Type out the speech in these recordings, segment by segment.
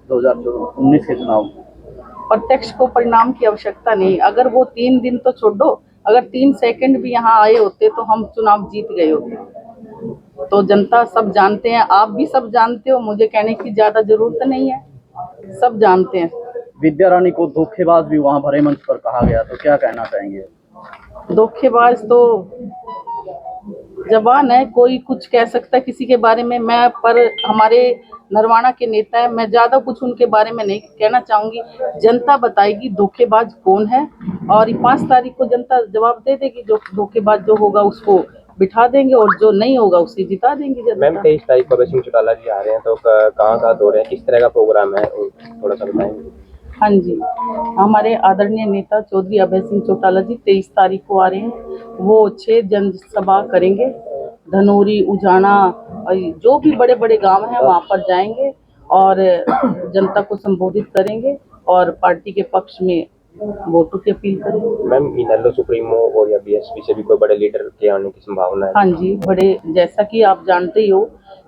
2019 के चुनाव? प्रत्यक्ष को परिणाम की आवश्यकता नहीं। अगर वो 3 दिन तो छोड़ो, अगर 3 सेकंड भी यहाँ आए होते तो हम चुनाव जीत गए होते। तो जनता सब जानते हैं, आप भी सब जानते हो, मुझे कहने की ज्यादा जरूरत नहीं है, सब जानते हैं। विद्या रानी को धोखेबाज भी वहां भरे मंच पर कहा गया, तो क्या कहना चाहेंगे? धोखेबाज तो जबान है, कोई कुछ कह सकता है किसी के बारे में। मैं पर हमारे नरवाना के नेता है, मैं ज्यादा कुछ उनके बारे में नहीं कहना चाहूंगी। जनता बताएगी धोखेबाज कौन है, और 5 तारीख को जनता जवाब दे देगी। जो धोखेबाज जो होगा उसको बिठा देंगे, और जो नहीं होगा उसे जिता देंगे जनता। मैम 23 तारीख को अभय सिंह चौटाला जी आ रहे हैं, तो कहाँ दौरे हैं, किस तरह का प्रोग्राम है, थोड़ा सा बताएंगे? हाँ जी, हमारे आदरणीय नेता चौधरी अभय सिंह चौटाला जी 23 तारीख को आ रहे हैं। वो 6 जनसभा करेंगे, धनौरी, उजाना, जो भी बड़े बड़े गांव हैं वहां पर जाएंगे और जनता को संबोधित करेंगे और पार्टी के पक्ष में वोटों की अपील करेंगे। मैम इनेलो सुप्रीमो और या बीएसपी से भी कोई बड़े लीडर के आने की संभावना है? हाँ जी, बड़े, जैसा कि आप जानते ही हो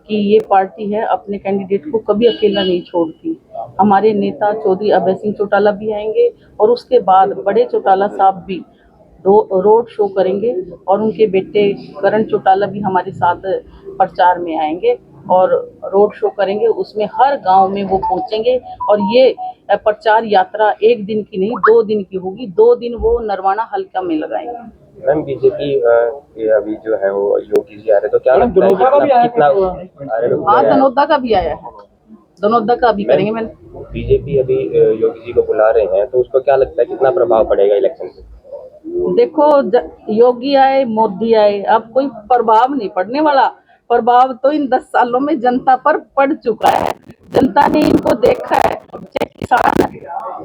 कि ये पार्टी है अपने कैंडिडेट को कभी अकेला नहीं छोड़ती। हमारे नेता चौधरी अभय सिंह चौटाला भी आएंगे और उसके बाद बड़े चौटाला साहब भी रोड शो करेंगे, और उनके बेटे करण चौटाला भी हमारे साथ प्रचार में आएंगे और रोड शो करेंगे। उसमें हर गांव में वो पहुंचेंगे, और ये प्रचार यात्रा 1 दिन की नहीं 2 दिन की होगी। 2 दिन वो नरवाना हल्का में लगाएंगे। मैम बीजेपी अभी जो है वो योगी जी आ रहे, तो क्या लगता है कितना हाँ, धनौदा का भी आया है, धनौदा का भी करेंगे। मैंने बीजेपी अभी योगी जी को बुला रहे हैं, तो उसको क्या लगता है कितना प्रभाव पड़ेगा इलेक्शन पे? देखो, योगी आए मोदी आए, अब कोई प्रभाव नहीं पड़ने वाला। प्रभाव तो इन 10 सालों में जनता पर पड़ चुका है। जनता ने इनको देखा है। चाहे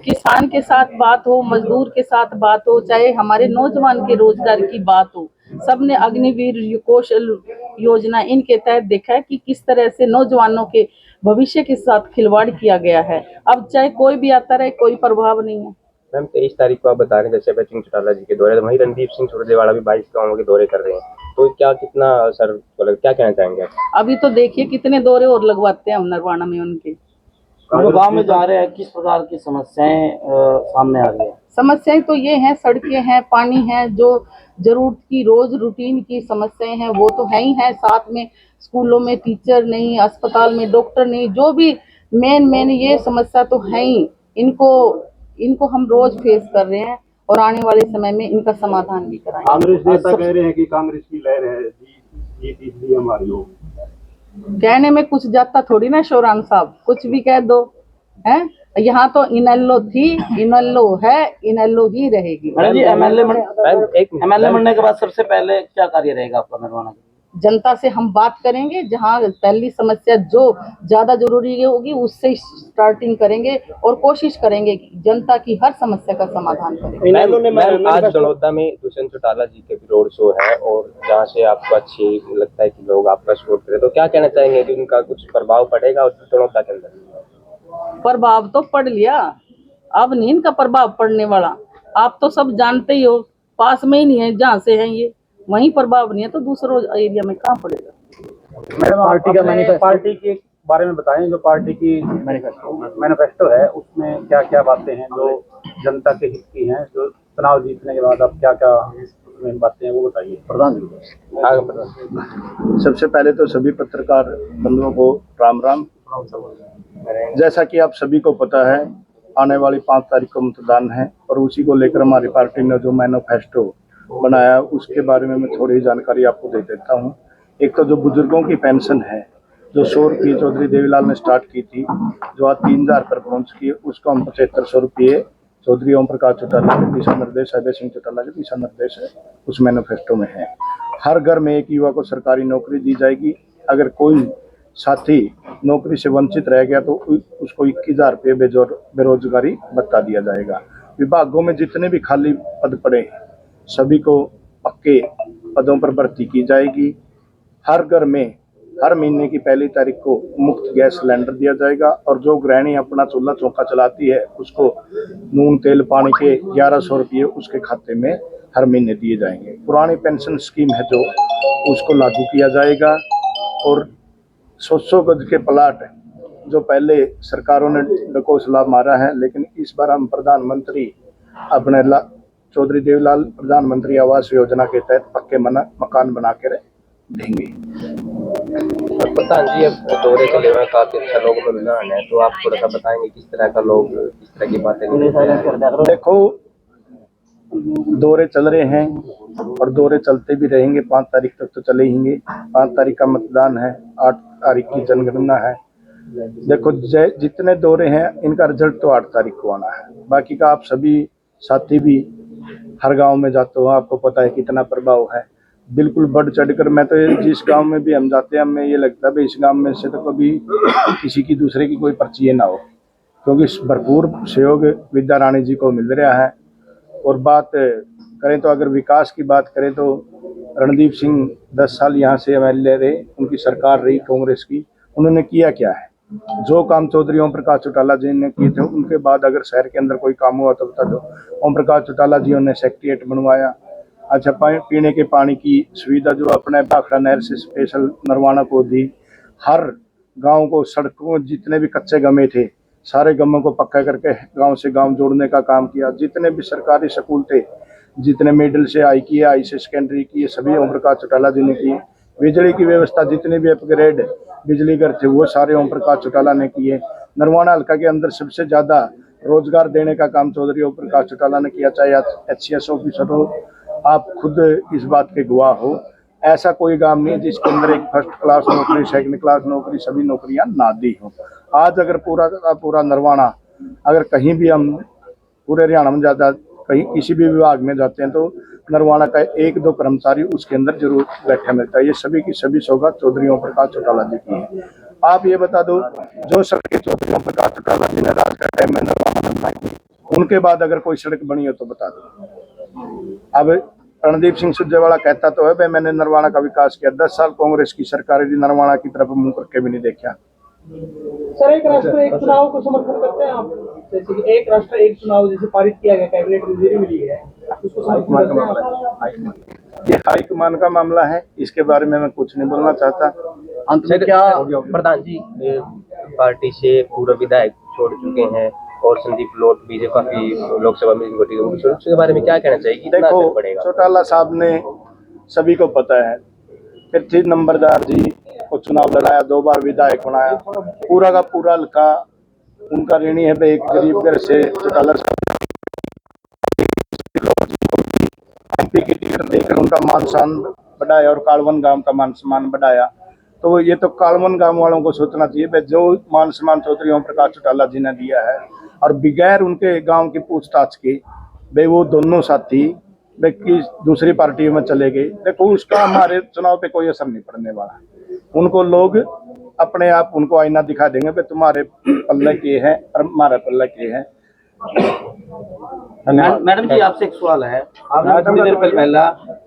किसान के साथ बात हो, मजदूर के साथ बात हो, चाहे हमारे नौजवान के रोजगार की बात हो, सबने अग्निवीर कौशल योजना इनके तहत देखा है कि किस तरह से नौजवानों के भविष्य के साथ खिलवाड़ किया गया है। अब चाहे कोई भी आता रहे, कोई प्रभाव नहीं है। मैम 23 तारीख को आप बता रहे हैं जैसे अभय सिंह चौटाला जी के दौरे, तो वहीं रणदीप सिंह सुरजेवाला भी 22 गाँवों के दौरे कर रहे हैं, तो क्या कितना असर, मतलब क्या कहना चाहेंगे आप? अभी तो देखिए कितने दौरे और लगवाते हैं हम नरवाना में उनके। गाँव में जा रहे हैं, किस प्रकार की समस्याएं सामने आ रही है? समस्याएं तो ये हैं, सड़कें हैं, पानी है, जो जरूरत की रोज रूटीन की समस्याएं हैं वो तो है ही है। साथ में स्कूलों में टीचर नहीं, अस्पताल में डॉक्टर नहीं, जो भी मेन ये समस्या तो है ही। इनको हम रोज फेस कर रहे हैं और आने वाले समय में इनका समाधान भी कराएंगे। कांग्रेस नेता कह रहे हैं कि कांग्रेस की लहर है, जीत इसलिए हमारी हो। कहने में कुछ जाता थोड़ी ना शौरान साहब, कुछ भी कह दो है। यहाँ तो इनेलो थी, इनेलो है, इनेलो ही रहेगी। मैडम जी, एमएलए बनने के बाद सबसे पहले क्या कार्य रहेगा आपका नरवाना का? जनता से हम बात करेंगे, जहाँ पहली समस्या जो ज्यादा जरूरी होगी उससे स्टार्टिंग करेंगे और कोशिश करेंगे कि जनता की हर समस्या का समाधान करें। आज दनौदा में दुष्यंत चौटाला जी के भी रोड शो है, और जहाँ से आपको अच्छी लगता है कि लोग आपका सपोर्ट करें, तो क्या कहना चाहेंगे कि उनका कुछ प्रभाव पड़ेगा दनौदा के अंदर? प्रभाव तो पड़ लिया, अब नहीं इनका प्रभाव पड़ने वाला। आप तो सब जानते ही हो, पास में ही नहीं है जहाँ से है ये, वहीं प्रभाव नहीं है तो दूसरों एरिया में कहाँ पड़ेगा। मैडम पार्टी के बारे में बताएं, जो पार्टी की मैनिफेस्टो है उसमें क्या क्या बातें हैं जो जनता के हित की हैं, जो चुनाव जीतने के बाद अब क्या क्या बातें हैं वो बताइए। प्रधान जी, सबसे पहले तो सभी पत्रकार बंधुओं को राम राम। जैसा कि आप सभी को पता है, आने वाली 5 तारीख को मतदान है, और उसी को लेकर हमारी पार्टी ने जो मैनिफेस्टो बनाया उसके बारे में मैं थोड़ी जानकारी आपको दे देता हूँ। एक तो जो बुजुर्गों की पेंशन है, जो 100 रुपये चौधरी देवीलाल ने स्टार्ट की थी, जो आज 3000 पर पहुँच की, उसको हम 7500 रुपये चौधरी ओम प्रकाश चौटाला के दिशा निर्देश, अभय सिंह चौटाला के दिशा निर्देश है, उस मैनिफेस्टो में है। हर घर में एक युवा को सरकारी नौकरी दी जाएगी। अगर कोई साथी नौकरी से वंचित रह गया तो उसको 21,000 रुपये बेरोजगारी भत्ता दिया जाएगा। विभागों में जितने भी खाली पद पड़े सभी को पक्के पदों पर भर्ती की जाएगी। हर घर में हर महीने की 1 तारीख को मुफ्त गैस सिलेंडर दिया जाएगा, और जो गृहिणी अपना चूल्हा चौका चलाती है उसको नून तेल पानी के 1100 रुपये उसके खाते में हर महीने दिए जाएंगे। पुरानी पेंशन स्कीम है जो उसको लागू किया जाएगा, और 100 गज के प्लाट जो पहले सरकारों ने डकोसला मारा है, लेकिन इस बार हम प्रधानमंत्री अपने चौधरी देवलाल प्रधानमंत्री आवास योजना के तहत पक्के मकान बना कर देंगे। प्रधान जी, अब दौरे चले हुए हैं, काफी अच्छा लोग रुझान है, तो आप थोड़ा सा बताएंगे किस तरह का लोग किस तरह की बातें करते हैं? देखो, दौरे चल रहे हैं और दौरे चलते भी रहेंगे। 5 तारीख तक तो चले ही। 5 तारीख का मतदान है, 8 तारीख की जनगणना है। देखो, जितने दौरे हैं इनका रिजल्ट तो 8 तारीख को आना है। बाकी का आप सभी साथी भी हर गांव में जाते हो, आपको पता है कितना प्रभाव है। बिल्कुल बढ़ चढ़कर, मैं तो जिस गांव में भी हम जाते हैं, हमें ये लगता है भाई इस गांव में से तो कभी किसी की दूसरे की कोई पर्ची ना हो, क्योंकि भरपूर सहयोग विद्या रानी जी को मिल रहा है। और बात करें तो, अगर विकास की बात करें तो रणदीप सिंह 10 साल यहाँ से एमएलए रहे, उनकी सरकार रही कांग्रेस की, उन्होंने किया क्या है? जो काम चौधरी ओम प्रकाश चौटाला जी ने किए थे, उनके बाद अगर शहर के अंदर कोई काम हुआ तो बता दो। ओम प्रकाश चौटाला जी ने सेक्रेटेरिएट बनवाया। अच्छा, पीने के पानी की सुविधा जो अपने भाखड़ा नहर से स्पेशल नरवाना को दी। हर गांव को सड़कों, जितने भी कच्चे गमे थे सारे गमों को पक्का करके गांव से गांव जोड़ने का काम किया। जितने भी सरकारी स्कूल थे, जितने मिडिल से आई किए, आई से सेकेंडरी किए, सभी ओम प्रकाश चौटाला जी ने किए। बिजली की व्यवस्था, जितने भी अपग्रेड बिजली घर थे वो सारे ओम प्रकाश चौटाला ने किए। नरवाना हल्का के अंदर सबसे ज्यादा रोजगार देने का काम चौधरी ओम प्रकाश चौटाला ने किया, चाहे HCS ऑफिसर हो। आप खुद इस बात के गवाह हो। ऐसा कोई काम नहीं है जिसके अंदर एक फर्स्ट क्लास नौकरी, सेकंड क्लास नौकरी, सभी नौकरियां ना दी हो। आज अगर पूरा का पूरा नरवाना, अगर कहीं भी हम पूरे हरियाणा में जाता, कहीं किसी भी विभाग में जाते हैं तो नरवाना का 1-2 कर्मचारी उसके अंदर जरूर बैठा मिलता है। ये सभी की सभी सौगात चौधरी ओम प्रकाश चौटाला जी की है। आप ये बता दो, जो सड़कें चौधरी ओम प्रकाश चौटाला जी ने राज का टाइम में नरवाना में बनाई थी, उनके बाद अगर कोई सड़क बनी हो तो बता दो। अब रणदीप सिंह सुरजेवाला कहता तो है भाई मैंने नरवाना का विकास किया। 10 साल कांग्रेस की सरकार ने नरवाना की तरफ मुंह करके भी नहीं देखा। सर, एक राष्ट्र एक चुनाव को समर्थन करते हैं आप? जैसे कि एक राष्ट्र एक चुनाव जैसे पारित किया गया, कैबिनेट मंजूरी मिली है, उसको समर्थन करते हैं आप? ये हाईकमान का मामला है, इसके बारे में मैं कुछ नहीं बोलना चाहता। अंत में क्या प्रधान जी, पार्टी से पूर्व विधायक छोड़ चुके हैं और संदीप लोट बीजेपी काफी लोकसभा में उसके बारे में क्या कहना चाहिए? कितना असर देखो, पड़ेगा? चौटाला साहब ने, सभी को पता है, पृथ्वी नंबरदार जी को चुनाव लड़ाया, 2 बार विधायक बनाया, पूरा का पूरा हल्का उनका ऋणी है। एक गरीब घर से चौटाला साहब MP की टिकट देकर उनका मान सम्मान बढ़ाया और कालवन गांव का मान सम्मान बढ़ाया। तो ये तो कालवन गांव वालों को सोचना चाहिए भाई, जो मान सम्मान चौधरी ओम प्रकाश चौटाला जी ने दिया है और बगैर उनके गांव की पूछताछ के भाई वो दोनों साथी कि दूसरी पार्टी में चले गए, देखो उसका हमारे चुनाव पे कोई असर नहीं पड़ने वाला। उनको लोग अपने आप उनको आईना दिखा देंगे भाई तुम्हारे पल्ले के हैं और हमारे पल्ले के हैं। मैडम जी, आपसे एक सवाल है। आपने थोड़ी देर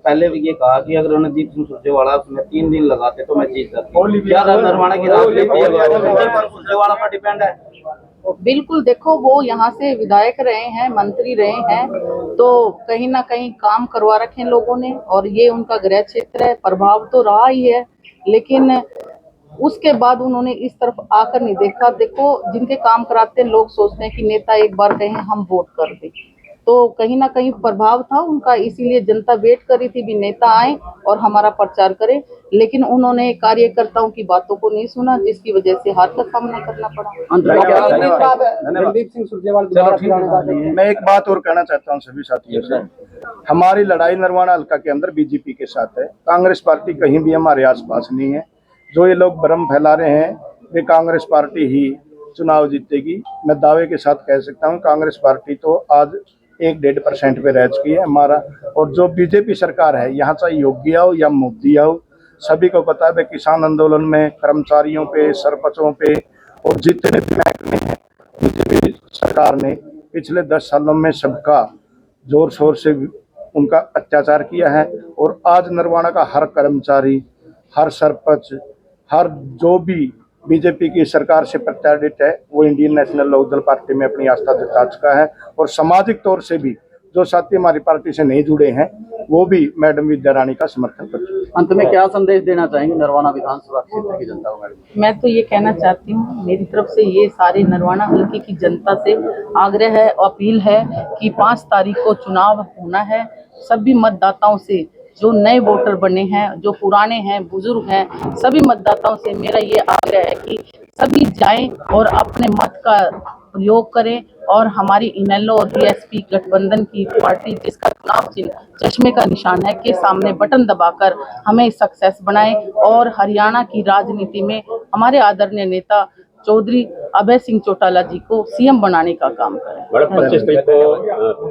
पहले भी ये कहा कि अगर रणदीप सिंह सुरजेवाला उसमें 3 दिन लगाते तो मैं जीत सकती। क्या नरवाना की सुरजेवाला पर डिपेंड है? बिल्कुल, देखो वो यहाँ से विधायक रहे हैं, मंत्री रहे हैं, तो कहीं ना कहीं काम करवा रखे हैं लोगों ने, और ये उनका गृह क्षेत्र है, प्रभाव तो रहा ही है। लेकिन उसके बाद उन्होंने इस तरफ आकर नहीं देखा। देखो, जिनके काम कराते हैं लोग सोचते हैं कि नेता एक बार कहें हम वोट कर दें, तो कहीं ना कहीं प्रभाव था उनका, इसीलिए जनता वेट कर रही थी भी नेता आए और हमारा प्रचार करें। लेकिन उन्होंने कार्यकर्ताओं की बातों को नहीं सुना, जिसकी वजह से हार का सामना करना पड़ा। रणदीप सिंह सुरजेवाला, मैं एक बात और कहना चाहता हूँ सभी साथियों से, हमारी लड़ाई नरवाना हल्का के अंदर बीजेपी के साथ है। कांग्रेस पार्टी कहीं भी हमारे आसपास नहीं है। जो ये लोग भ्रम फैला रहे हैं वे कांग्रेस पार्टी ही चुनाव जीतेगी, मैं दावे के साथ कह सकता हूँ। कांग्रेस पार्टी तो आज 1-1.5% पे रह चुकी है हमारा। और जो बीजेपी सरकार है, यहाँ चाहे योगी आओ या मोदी आओ, सभी को पता है किसान आंदोलन में कर्मचारियों पे, सरपंचों पे और जितने भी महकमे हैं, बीजेपी सरकार ने पिछले 10 सालों में सबका जोर शोर से उनका अत्याचार किया है। और आज नरवाना का हर कर्मचारी, हर सरपंच, हर जो भी बीजेपी की सरकार से प्रताड़ित है, वो इंडियन नेशनल लोकदल पार्टी में अपनी आस्था जता चुका है। और सामाजिक तौर से भी जो साथी हमारी पार्टी से नहीं जुड़े हैं वो भी मैडम विद्या रानी का समर्थन कर चुके हैं। अंत में क्या संदेश देना चाहेंगे नरवाना विधानसभा क्षेत्र की जनता को मैडम? मैं तो ये कहना चाहती हूँ, मेरी तरफ से ये सारे नरवाना हल्के की जनता से आग्रह है, अपील है कि 5 तारीख को चुनाव होना है। सभी मतदाताओं से, जो नए वोटर बने हैं, जो पुराने हैं, बुजुर्ग हैं, सभी मतदाताओं से मेरा ये आग्रह है कि सभी जाएं और अपने मत का प्रयोग करें और हमारी इनेलो और बीएसपी गठबंधन की पार्टी जिसका चुनाव चिन्ह चश्मे का निशान है के सामने बटन दबाकर हमें सक्सेस बनाएं और हरियाणा की राजनीति में हमारे आदरणीय नेता चौधरी अभय सिंह चौटाला जी को सीएम बनाने का काम करें। मैडम 25 तारीख को